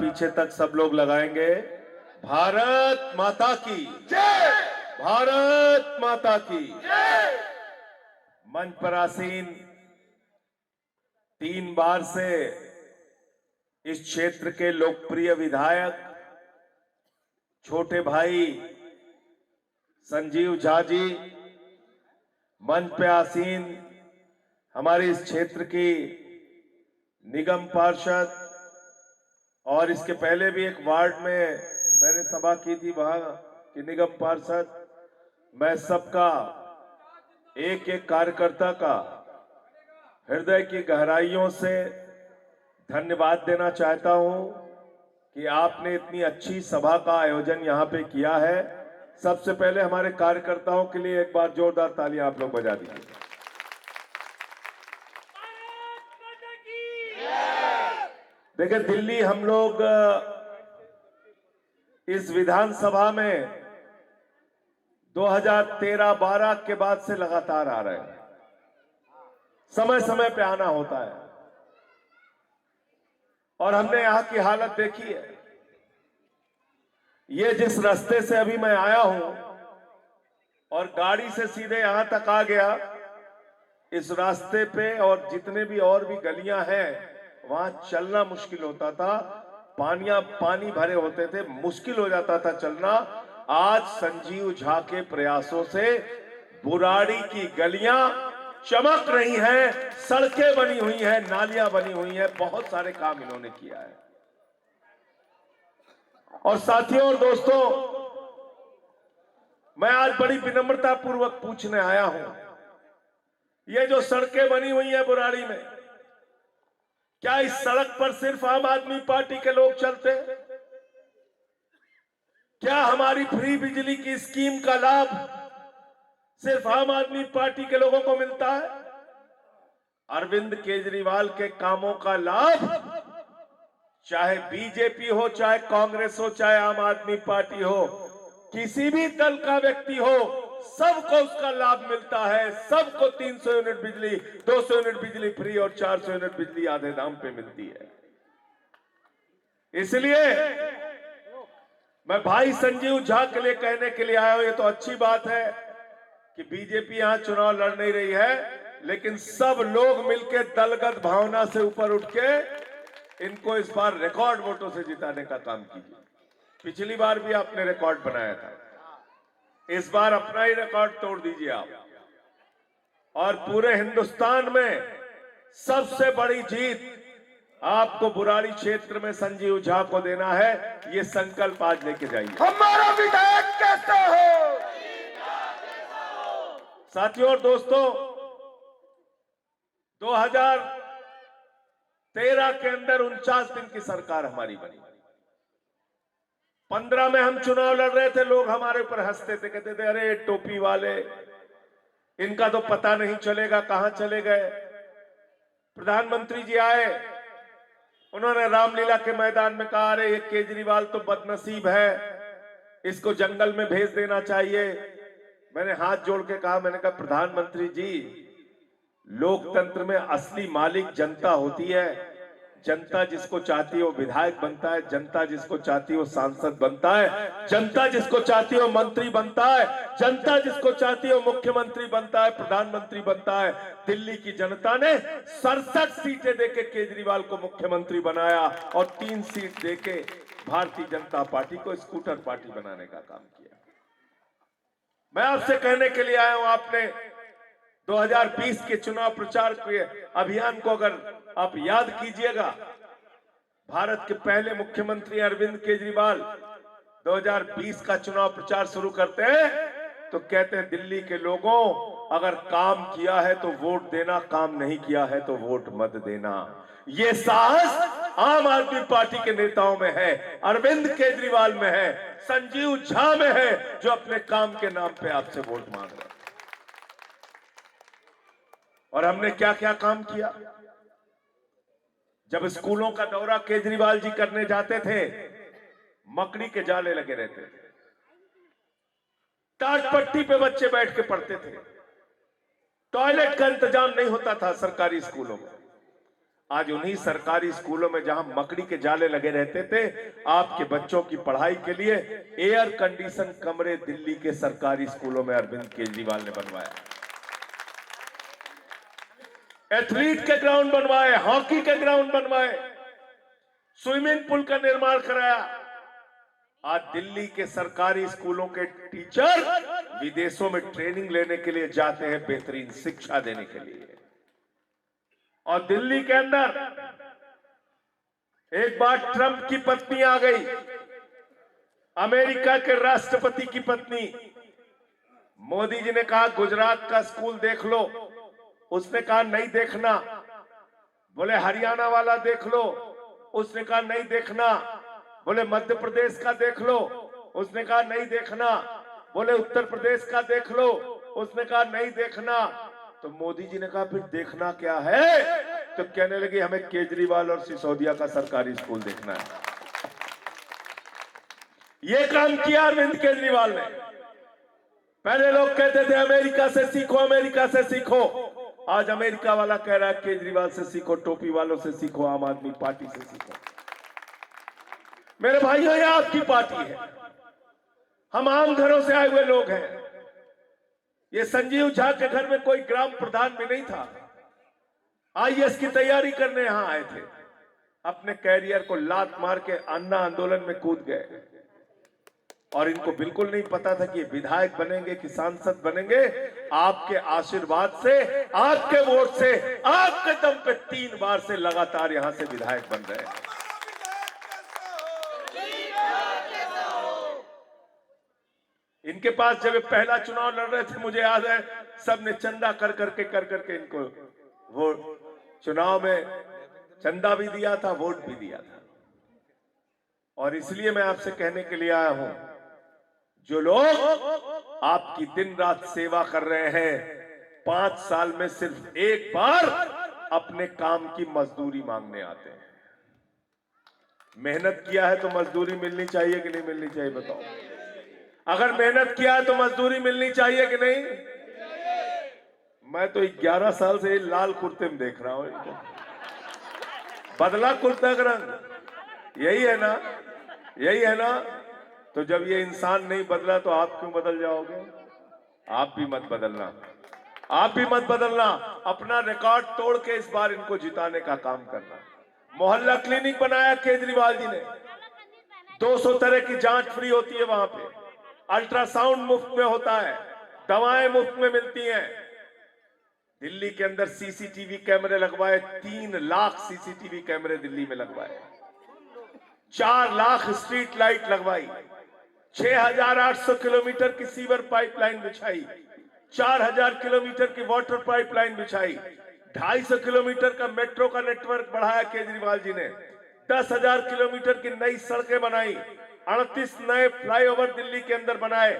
पीछे तक सब लोग लगाएंगे। भारत माता की जय। भारत माता की जय। मंच पर आसीन 3 बार से इस क्षेत्र के लोकप्रिय विधायक छोटे भाई संजीव झा जी, मंच पे आसीन हमारे इस क्षेत्र की निगम पार्षद, और इसके पहले भी एक वार्ड में मैंने सभा की थी, वहां की निगम पार्षद, मैं सबका एक एक कार्यकर्ता का हृदय की गहराइयों से धन्यवाद देना चाहता हूं कि आपने इतनी अच्छी सभा का आयोजन यहां पे किया है। सबसे पहले हमारे कार्यकर्ताओं के लिए एक बार जोरदार तालियां आप लोग बजा दीजिए। देखिए, दिल्ली हम लोग इस विधानसभा में 2013-12 के बाद से लगातार आ रहे हैं। समय समय पे आना होता है और हमने यहां की हालत देखी है। ये जिस रास्ते से अभी मैं आया हूं और गाड़ी से सीधे यहां तक आ गया, इस रास्ते पे और जितने भी और भी गलियां हैं वहां चलना मुश्किल होता था, पानी भरे होते थे, मुश्किल हो जाता था चलना। आज संजीव झा के प्रयासों से बुराड़ी की गलियां चमक रही हैं, सड़कें बनी हुई हैं, नालियां बनी हुई हैं, बहुत सारे काम इन्होंने किया है। और साथियों और दोस्तों, मैं आज बड़ी विनम्रता पूर्वक पूछने आया हूं, ये जो सड़कें बनी हुई हैं बुराड़ी में, क्या इस सड़क पर सिर्फ आम आदमी पार्टी के लोग चलते हैं? क्या हमारी फ्री बिजली की स्कीम का लाभ सिर्फ आम आदमी पार्टी के लोगों को मिलता है? अरविंद केजरीवाल के कामों का लाभ चाहे बीजेपी हो, चाहे कांग्रेस हो, चाहे आम आदमी पार्टी हो, किसी भी दल का व्यक्ति हो, सबको उसका लाभ मिलता है। सबको 300 यूनिट बिजली, 200 यूनिट बिजली फ्री और 400 यूनिट बिजली आधे दाम पे मिलती है। इसलिए मैं भाई संजीव झा के लिए कहने के लिए आया हूं, ये तो अच्छी बात है कि बीजेपी यहां चुनाव लड़ नहीं रही है, लेकिन सब लोग मिलकर दलगत भावना से ऊपर उठ के इनको इस बार रिकॉर्ड वोटों से जिताने का काम कीजिए। पिछली बार भी आपने रिकॉर्ड बनाया था, इस बार अपना ही रिकॉर्ड तोड़ दीजिए आप। और पूरे हिंदुस्तान में सबसे बड़ी जीत आपको बुराड़ी क्षेत्र में संजीव झा को देना है, ये संकल्प आज लेके जाइए। हमारा विधायक कैसा हो? साथियों और दोस्तों, 2013 के अंदर 49 दिन की सरकार हमारी बनी। 15 में हम चुनाव लड़ रहे थे, लोग हमारे ऊपर हंसते थे, कहते थे अरे टोपी वाले, इनका तो पता नहीं चलेगा कहां चले गए। प्रधानमंत्री जी आए, उन्होंने रामलीला के मैदान में कहा अरे ये केजरीवाल तो बदनसीब है, इसको जंगल में भेज देना चाहिए। मैंने हाथ जोड़ के कहा, मैंने कहा प्रधानमंत्री जी, लोकतंत्र में असली मालिक जनता होती है। जनता जिसको चाहती है वो विधायक बनता है, जनता जिसको चाहती है वो सांसद बनता है, जनता जिसको चाहती है वो मंत्री बनता है, जनता जिसको चाहती है वो मुख्यमंत्री बनता है, प्रधानमंत्री बनता है। दिल्ली की जनता ने 67 सीटें देके केजरीवाल को मुख्यमंत्री बनाया और 3 सीट देके भारतीय जनता पार्टी को स्कूटर पार्टी बनाने का काम किया। मैं आपसे कहने के लिए आया हूं, आपने 2020 के चुनाव प्रचार के अभियान को अगर आप याद कीजिएगा, भारत के पहले मुख्यमंत्री अरविंद केजरीवाल 2020 का चुनाव प्रचार शुरू करते हैं तो कहते हैं दिल्ली के लोगों, अगर काम किया है तो वोट देना, काम नहीं किया है तो वोट मत देना। ये साहस आम आदमी पार्टी के नेताओं में है, अरविंद केजरीवाल में है, संजीव झा में है, जो अपने काम के नाम पे आपसे वोट मांग रहे हैं। और हमने क्या क्या काम किया। जब स्कूलों का दौरा केजरीवाल जी करने जाते थे, मकड़ी के जाले लगे रहते थे, टाटपट्टी पे बच्चे बैठ के पढ़ते थे, टॉयलेट का इंतजाम नहीं होता था सरकारी स्कूलों में। आज उन्हीं सरकारी स्कूलों में जहां मकड़ी के जाले लगे रहते थे, आपके बच्चों की पढ़ाई के लिए एयर कंडीशन कमरे दिल्ली के सरकारी स्कूलों में अरविंद केजरीवाल ने बनवाया। एथलीट के ग्राउंड बनवाए, हॉकी के ग्राउंड बनवाए, स्विमिंग पूल का निर्माण कराया। आज दिल्ली के सरकारी स्कूलों के टीचर विदेशों में ट्रेनिंग लेने के लिए जाते हैं, बेहतरीन शिक्षा देने के लिए। और दिल्ली के अंदर एक बार ट्रंप की पत्नी आ गई, अमेरिका के राष्ट्रपति की पत्नी। मोदी जी ने कहा गुजरात का स्कूल देख लो, उसने कहा नहीं देखना। बोले हरियाणा वाला देख लो, उसने कहा नहीं देखना। बोले मध्य प्रदेश का देख लो, उसने कहा नहीं देखना। बोले उत्तर प्रदेश का देख लो, उसने कहा नहीं देखना। तो मोदी जी ने कहा फिर देखना क्या है? तो कहने लगी हमें केजरीवाल और सिसोदिया का सरकारी स्कूल देखना है। ये काम किया अरविंद केजरीवाल ने। पहले लोग कहते थे अमेरिका से सीखो, अमेरिका से सीखो। आज अमेरिका वाला कह रहा है केजरीवाल से सीखो, टोपी वालों से सीखो, आम आदमी पार्टी से सीखो। मेरे भाइयों, ये आपकी पार्टी है, हम आम घरों से आए हुए लोग हैं। ये संजीव झा के घर में कोई ग्राम प्रधान भी नहीं था, आईएएस की तैयारी करने यहां आए थे, अपने कैरियर को लात मार के अन्ना आंदोलन में कूद गए। और इनको बिल्कुल नहीं पता था कि विधायक बनेंगे कि सांसद बनेंगे। आपके आशीर्वाद से, आपके वोट से, आपके दम पे 3 बार से लगातार यहां से विधायक बन रहे हैं। इनके पास जब पहला चुनाव लड़ रहे थे, मुझे याद है, सबने चंदा कर करके इनको वोट, चुनाव में चंदा भी दिया था, वोट भी दिया था। और इसलिए मैं आपसे कहने के लिए आया हूं, जो लोग आपकी दिन रात सेवा कर रहे हैं, 5 साल में सिर्फ एक बार अपने काम की मजदूरी मांगने आते हैं। मेहनत किया है तो मजदूरी मिलनी चाहिए कि नहीं मिलनी चाहिए? बताओ। अगर मेहनत किया है तो मजदूरी मिलनी चाहिए कि नहीं? मैं तो 11 साल से लाल कुर्ते में देख रहा हूं इनको। बदला कुर्ता का रंग यही है ना, यही है ना। तो जब ये इंसान नहीं बदला तो आप क्यों बदल जाओगे? आप भी मत बदलना, आप भी मत बदलना। अपना रिकॉर्ड तोड़ के इस बार इनको जिताने का काम करना। मोहल्ला क्लिनिक बनाया केजरीवाल जी ने, 200 तरह की जांच फ्री होती है वहां पे, अल्ट्रासाउंड मुफ्त में होता है, दवाएं मुफ्त में मिलती हैं। दिल्ली के अंदर सीसीटीवी कैमरे लगवाए, 3 लाख सीसीटीवी कैमरे दिल्ली में लगवाए, 4 लाख स्ट्रीट लाइट लगवाई, 6,800 किलोमीटर की सीवर पाइपलाइन बिछाई, 4,000 किलोमीटर की वाटर पाइपलाइन बिछाई, 250 किलोमीटर का मेट्रो का नेटवर्क बढ़ाया केजरीवाल जी ने, 10,000 किलोमीटर की नई सड़कें बनाई, 38 नए फ्लाईओवर दिल्ली के अंदर बनाए,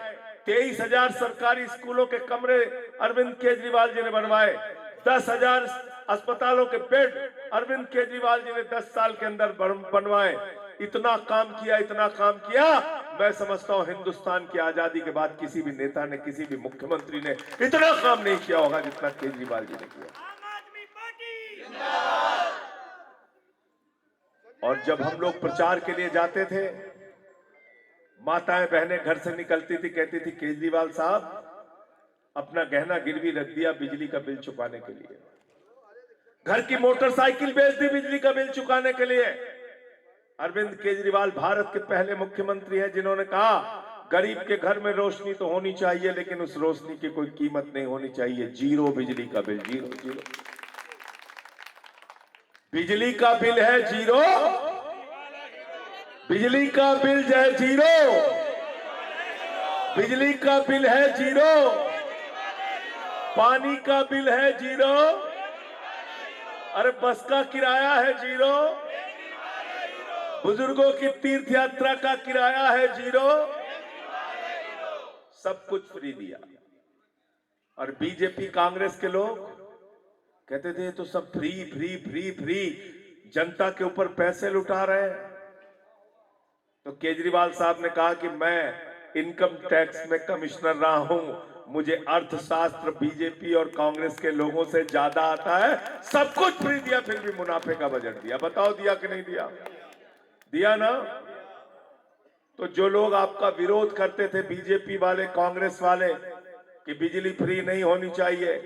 23,000 सरकारी स्कूलों के कमरे अरविंद केजरीवाल जी ने बनवाए, 10,000 अस्पतालों के बेड अरविंद केजरीवाल जी ने 10 साल के अंदर बनवाए। इतना काम किया, इतना काम किया। मैं समझता हूं हिंदुस्तान की आजादी के बाद किसी भी नेता ने, किसी भी मुख्यमंत्री ने इतना काम नहीं किया होगा जितना केजरीवाल जी ने किया। और जब हम लोग प्रचार के लिए जाते थे, माताएं बहनें घर से निकलती थी, कहती थी केजरीवाल साहब अपना गहना गिरवी रख दिया बिजली का बिल चुकाने के लिए, घर की मोटरसाइकिल बेच दी बिजली का बिल चुकाने के लिए। अरविंद केजरीवाल भारत के पहले मुख्यमंत्री हैं जिन्होंने कहा गरीब के घर में रोशनी तो होनी चाहिए, लेकिन उस रोशनी की कोई कीमत नहीं होनी चाहिए। 0 बिजली का बिल, 0 बिजली का बिल है 0, बिजली का बिल है 0, बिजली का बिल है 0, पानी का बिल है 0, अरे बस का किराया है 0, बुजुर्गों की तीर्थ यात्रा का किराया है 0, सब कुछ फ्री दिया। और बीजेपी कांग्रेस के लोग कहते थे तो सब फ्री फ्री फ्री फ्री, जनता के ऊपर पैसे लुटा रहे हैं। तो केजरीवाल साहब ने कहा कि मैं इनकम टैक्स में कमिश्नर रहा हूं, मुझे अर्थशास्त्र बीजेपी और कांग्रेस के लोगों से ज्यादा आता है। सब कुछ फ्री दिया, फिर भी मुनाफे का बजट दिया। बताओ दिया कि नहीं दिया? दिया ना। तो जो लोग आपका विरोध करते थे, बीजेपी वाले, कांग्रेस वाले, कि बिजली फ्री नहीं होनी चाहिए,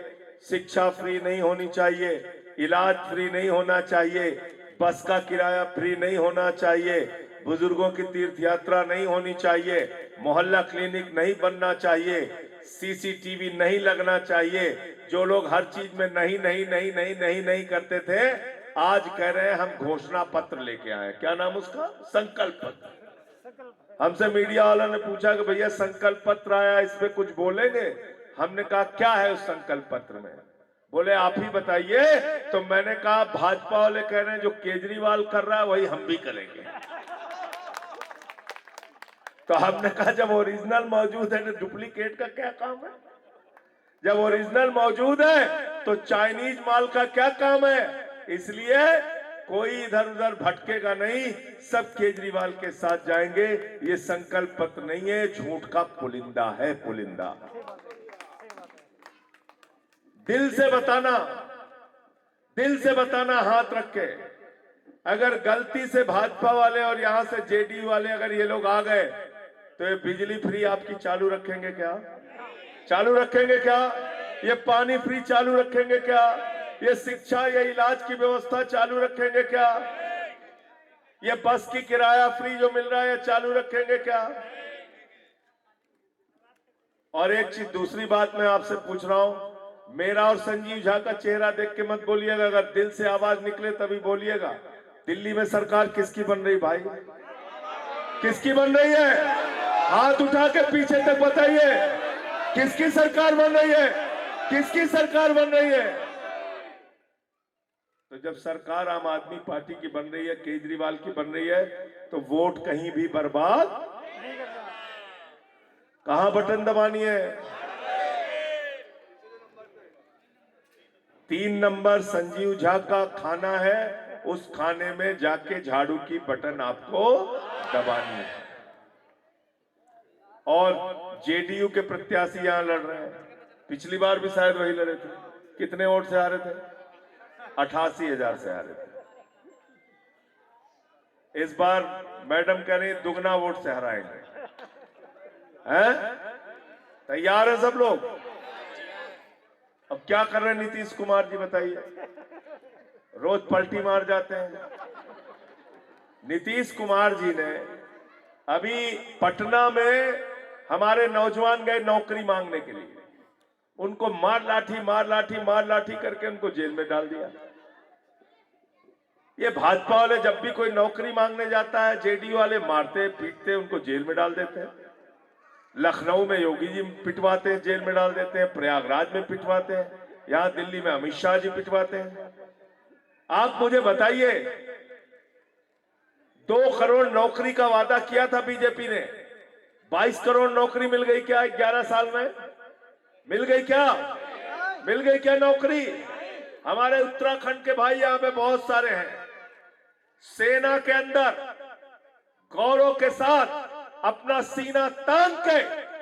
शिक्षा फ्री नहीं होनी चाहिए, इलाज फ्री नहीं होना चाहिए, बस का किराया फ्री नहीं होना चाहिए, बुजुर्गों की तीर्थ यात्रा नहीं होनी चाहिए, मोहल्ला क्लिनिक नहीं बनना चाहिए, सीसीटीवी नहीं लगना चाहिए, जो लोग हर चीज में नहीं नहीं नहीं नहीं नहीं नहीं करते थे, आज कह रहे हैं हम घोषणा पत्र लेके आए। क्या नाम उसका? संकल्प पत्र। हमसे मीडिया वाला ने पूछा कि भैया संकल्प पत्र आया, इस पे कुछ बोलेंगे? हमने कहा क्या है उस संकल्प पत्र में? बोले आप ही बताइए। तो मैंने कहा भाजपा वाले कह रहे हैं जो केजरीवाल कर रहा है वही हम भी करेंगे। तो हमने कहा जब ओरिजिनल मौजूद है तो डुप्लीकेट का क्या काम है? जब ओरिजिनल मौजूद है तो चाइनीज माल का क्या काम है? इसलिए कोई इधर उधर भटकेगा नहीं, सब केजरीवाल के साथ जाएंगे। ये संकल्प पत्र नहीं है, झूठ का पुलिंदा है, पुलिंदा। दिल से बताना, दिल से बताना हाथ रख के। अगर गलती से भाजपा वाले और यहां से जेडीयू वाले अगर ये लोग आ गए तो ये बिजली फ्री आपकी चालू रखेंगे क्या? चालू रखेंगे क्या? ये पानी फ्री चालू रखेंगे क्या? ये शिक्षा या इलाज की व्यवस्था चालू रखेंगे क्या? ये बस की किराया फ्री जो मिल रहा है चालू रखेंगे क्या? और एक चीज, दूसरी बात मैं आपसे पूछ रहा हूं, मेरा और संजीव झा का चेहरा देख के मत बोलिएगा, अगर दिल से आवाज निकले तभी बोलिएगा। दिल्ली में सरकार किसकी बन रही भाई? किसकी बन रही है? हाथ उठा के पीछे तक बताइए, किसकी सरकार बन रही है? किसकी सरकार बन रही है? तो जब सरकार आम आदमी पार्टी की बन रही है, केजरीवाल की बन रही है, तो वोट कहीं भी बर्बाद नहीं करना। कहां बटन दबानी है? 3 नंबर संजीव झा का खाना है, उस खाने में जाके झाड़ू की बटन आपको दबानी है। और जेडीयू के प्रत्याशी यहां लड़ रहे हैं, पिछली बार भी शायद वही लड़े थे। कितने वोट से हारे थे? 88,000 से हारे थे। इस बार मैडम कह रही दुगना वोट से हराएंगे। हैं? तैयार है सब लोग? अब क्या कर रहे हैं नीतीश कुमार जी बताइए? रोज पलटी मार जाते हैं। नीतीश कुमार जी ने अभी पटना में हमारे नौजवान गए नौकरी मांगने के लिए, उनको मार लाठी करके उनको जेल में डाल दिया। ये भाजपा वाले जब भी कोई नौकरी मांगने जाता है, जेडीयू वाले मारते पीटते उनको जेल में डाल देते हैं। लखनऊ में योगी जी पिटवाते हैं, जेल में डाल देते हैं। प्रयागराज में पिटवाते हैं, यहां दिल्ली में अमित शाह जी पिटवाते हैं। आप मुझे बताइए, 2 करोड़ नौकरी का वादा किया था बीजेपी ने, 22 करोड़ नौकरी मिल गई क्या 11 साल में? मिल गई क्या? मिल गई क्या नौकरी? हमारे उत्तराखंड के भाई यहां पे बहुत सारे हैं, सेना के अंदर गौरव के साथ अपना सीना तान के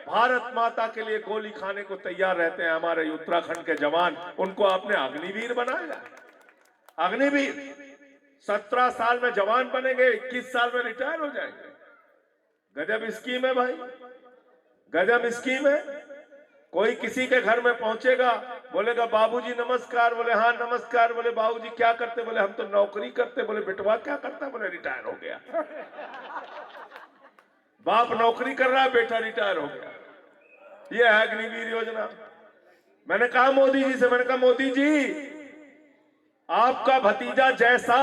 भारत माता के लिए गोली खाने को तैयार रहते हैं हमारे उत्तराखंड के जवान। उनको आपने अग्निवीर बनाया। अग्निवीर 17 साल में जवान बनेंगे, 21 साल में रिटायर हो जाएंगे। गजब स्कीम है भाई, गजब स्कीम है। कोई किसी के घर में पहुंचेगा, बोलेगा बाबूजी नमस्कार, बोले हाँ नमस्कार, बोले बाबूजी क्या करते, बोले हम तो नौकरी करते, बोले बेटवा क्या करता, बोले रिटायर हो गया। बाप नौकरी कर रहा है, बेटा रिटायर हो गया। ये है अग्निवीर योजना। मैंने कहा मोदी जी से, मैंने कहा मोदी जी, आपका भतीजा जैसा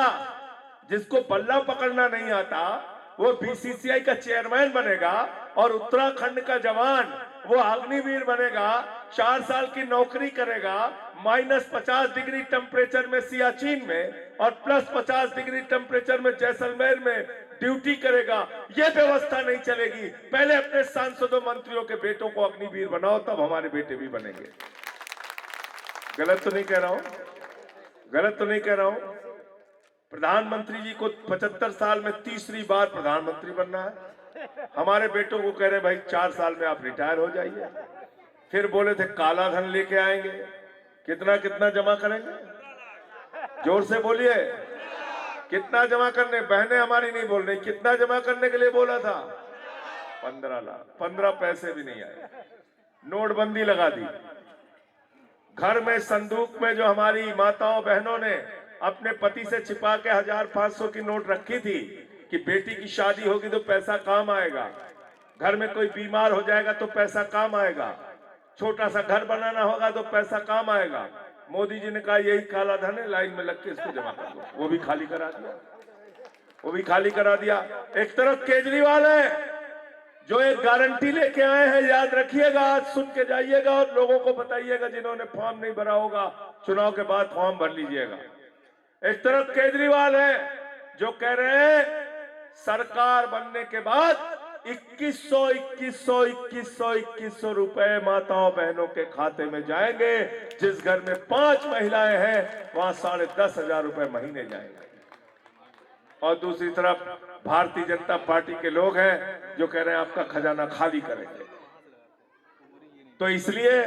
जिसको बल्ला पकड़ना नहीं आता वो बीसीसीआई का चेयरमैन बनेगा, और उत्तराखंड का जवान वो अग्निवीर बनेगा, 4 साल की नौकरी करेगा, -50 डिग्री टेम्परेचर में सियाचिन में और +50 डिग्री टेम्परेचर में जैसलमेर में ड्यूटी करेगा। ये व्यवस्था नहीं चलेगी। पहले अपने सांसदों मंत्रियों के बेटों को अग्निवीर बनाओ, तब हमारे बेटे भी बनेंगे। गलत तो नहीं कह रहा हूं? गलत तो नहीं कह रहा हूं? प्रधानमंत्री जी को 75 साल में तीसरी बार प्रधानमंत्री बनना है। हमारे बेटों को कह रहे भाई 4 साल में आप रिटायर हो जाइए। फिर बोले थे काला धन लेके आएंगे। कितना कितना जमा करेंगे? जोर से बोलिए, कितना जमा करने? बहनें हमारी नहीं बोल रही, कितना जमा करने के लिए बोला था? 15 लाख। 15 पैसे भी नहीं आए। नोटबंदी लगा दी। घर में संदूक में जो हमारी माताओं बहनों ने अपने पति से छिपा के 1500 की नोट रखी थी कि बेटी की शादी होगी तो पैसा काम आएगा, घर में कोई बीमार हो जाएगा तो पैसा काम आएगा, छोटा सा घर बनाना होगा तो पैसा काम आएगा, मोदी जी ने कहा यही काला धन है, लाइन में लग के इसको जमा कर दो। वो भी खाली करा दिया, वो भी खाली करा दिया। एक तरफ केजरीवाल है जो एक गारंटी लेके आए हैं, याद रखिएगा, आज सुन के जाइएगा और लोगों को बताइएगा जिन्होंने फॉर्म नहीं भरा होगा, चुनाव के बाद फॉर्म भर लीजिएगा। एक तरफ केजरीवाल है जो कह रहे हैं सरकार बनने के बाद 2100 रुपए माताओं बहनों के खाते में जाएंगे। जिस घर में 5 महिलाएं हैं वहां 10,500 रुपए महीने जाएंगे। और दूसरी तरफ भारतीय जनता पार्टी के लोग हैं जो कह रहे हैं आपका खजाना खाली करेंगे। तो इसलिए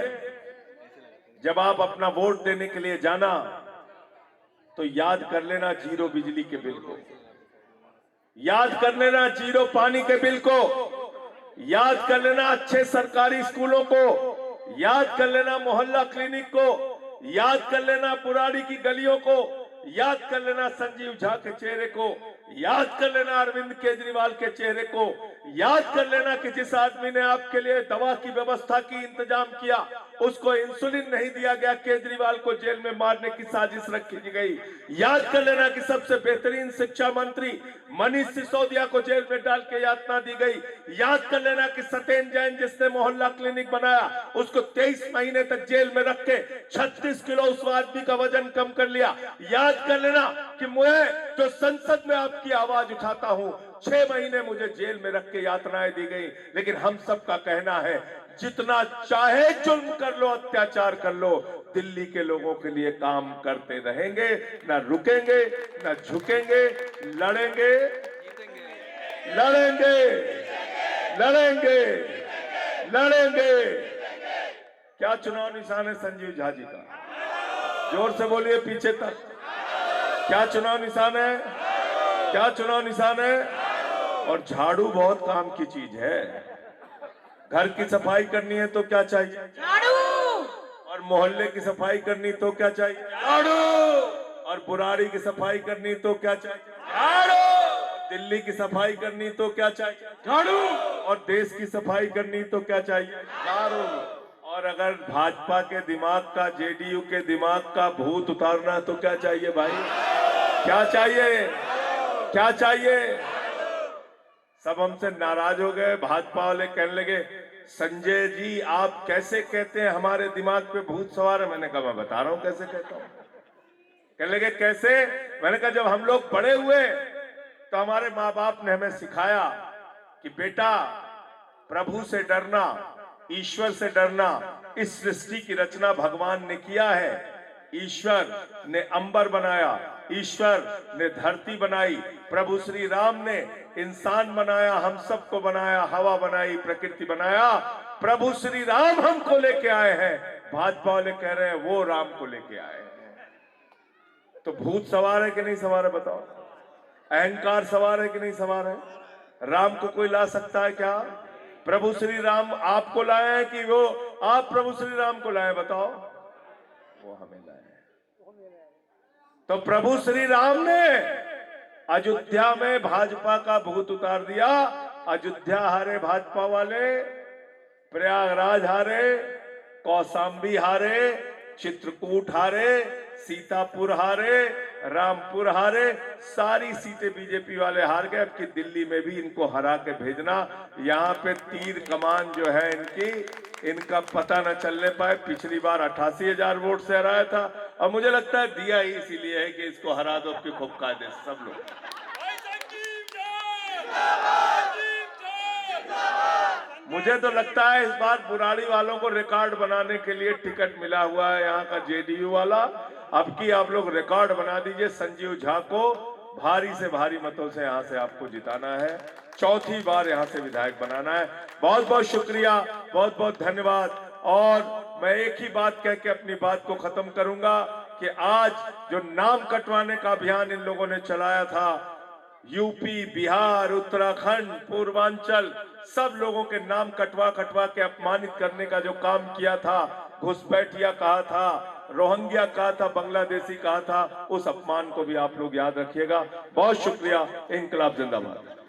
जब आप अपना वोट देने के लिए जाना तो याद कर लेना जीरो बिजली के बिल को, याद कर लेना जीरो पानी के बिल को, याद कर लेना अच्छे सरकारी स्कूलों को, याद कर लेना मोहल्ला क्लिनिक को, याद कर लेना पुरानी की गलियों को, याद कर लेना संजीव झा के चेहरे को, याद कर लेना अरविंद केजरीवाल के चेहरे को, याद कर लेना कि जिस आदमी ने आपके लिए दवा की व्यवस्था की इंतजाम किया उसको इंसुलिन नहीं दिया गया, केजरीवाल को जेल में मारने की साजिश रखी गई। याद कर लेना कि सबसे बेहतरीन शिक्षा मंत्री मनीष सिसोदिया को जेल में डाल के यातना दी गई। याद कर लेना कि सत्येंद्र जैन जिसने मोहल्ला क्लिनिक बनाया उसको 23 महीने तक जेल में रख के 36 किलो उस आदमी का वजन कम कर लिया। याद कर लेना कि मुझे जो संसद में आपकी आवाज उठाता हूं 6 महीने मुझे जेल में रख के यातनाएं दी गई। लेकिन हम सबका कहना है जितना चाहे जुल्म कर लो, अत्याचार कर लो, दिल्ली के लोगों के लिए काम करते रहेंगे, ना रुकेंगे, ना झुकेंगे, लड़ेंगे, लड़ेंगे, लड़ेंगे, लड़ेंगे। क्या चुनाव निशान है संजीव झा जी का? जोर से बोलिए पीछे तक। क्या चुनाव निशान है? क्या चुनाव निशान है? और झाड़ू बहुत काम की चीज है। घर की सफाई करनी है तो क्या चाहिए? झाड़ू। और मोहल्ले की सफाई करनी तो क्या चाहिए? झाड़ू। और बुराड़ी की सफाई करनी तो क्या चाहिए? झाड़ू। दिल्ली की सफाई करनी तो क्या चाहिए? झाड़ू। और देश की सफाई करनी तो क्या चाहिए? झाड़ू। और अगर भाजपा के दिमाग का, जेडीयू के दिमाग का भूत उतारना तो क्या चाहिए भाई? क्या चाहिए? क्या चाहिए? सब हमसे नाराज हो गए। भाजपा वाले कहने लगे संजय जी आप कैसे कहते हैं हमारे दिमाग पे भूत सवार है? मैंने कहा मैं बता रहा हूं कैसे कहता हूं। कहने लगे कैसे? मैंने कहा जब हम लोग बड़े हुए तो हमारे माँ बाप ने हमें सिखाया कि बेटा प्रभु से डरना, ईश्वर से डरना, इस सृष्टि की रचना भगवान ने किया है। ईश्वर ने अंबर बनाया, ईश्वर ने धरती बनाई, प्रभु श्री राम ने इंसान बनाया, हम सबको बनाया, हवा बनाई, प्रकृति बनाया। प्रभु श्री राम हमको लेके आए हैं। भाजपा वाले कह रहे हैं वो राम को लेके आए हैं। तो भूत सवार है कि नहीं सवार है बताओ? अहंकार सवार है कि नहीं सवार है? राम को कोई ला सकता है क्या? प्रभु श्री राम आपको लाए हैं कि वो आप प्रभु श्री राम को लाए? बताओ। वो हमें लाए। तो प्रभु श्री राम ने अयोध्या में भाजपा का भूत उतार दिया। अयोध्या हारे भाजपा वाले, प्रयागराज हारे, कौशाम्बी हारे, चित्रकूट हारे, सीतापुर हारे, रामपुर हारे, सारी सीटें बीजेपी वाले हार गए। अब की दिल्ली में भी इनको हरा के भेजना। यहाँ पे तीर कमान जो है इनका पता न चलने पाए। पिछली बार 88,000 वोट से हराया था और मुझे लगता है दिया ही इसीलिए है कि इसको हरा दो कि खूब कायदे सब लोग। मुझे तो लगता है इस बार बुराड़ी वालों को रिकॉर्ड बनाने के लिए टिकट मिला हुआ है यहाँ का जेडीयू वाला। अब की आप लोग रिकॉर्ड बना दीजिए। संजीव झा को भारी से भारी मतों से यहाँ से आपको जिताना है, चौथी बार यहाँ से विधायक बनाना है। बहुत बहुत शुक्रिया, बहुत बहुत धन्यवाद। और मैं एक ही बात कह के अपनी बात को खत्म करूंगा कि आज जो नाम कटवाने का अभियान इन लोगों ने चलाया था, यूपी, बिहार, उत्तराखंड, पूर्वांचल, सब लोगों के नाम कटवा कटवा के अपमानित करने का जो काम किया था, घुसपैठिया कहा था, रोहिंग्या कहा था, बांग्लादेशी कहा था, उस अपमान को भी आप लोग याद रखिएगा। बहुत शुक्रिया। इंकलाब जिंदाबाद।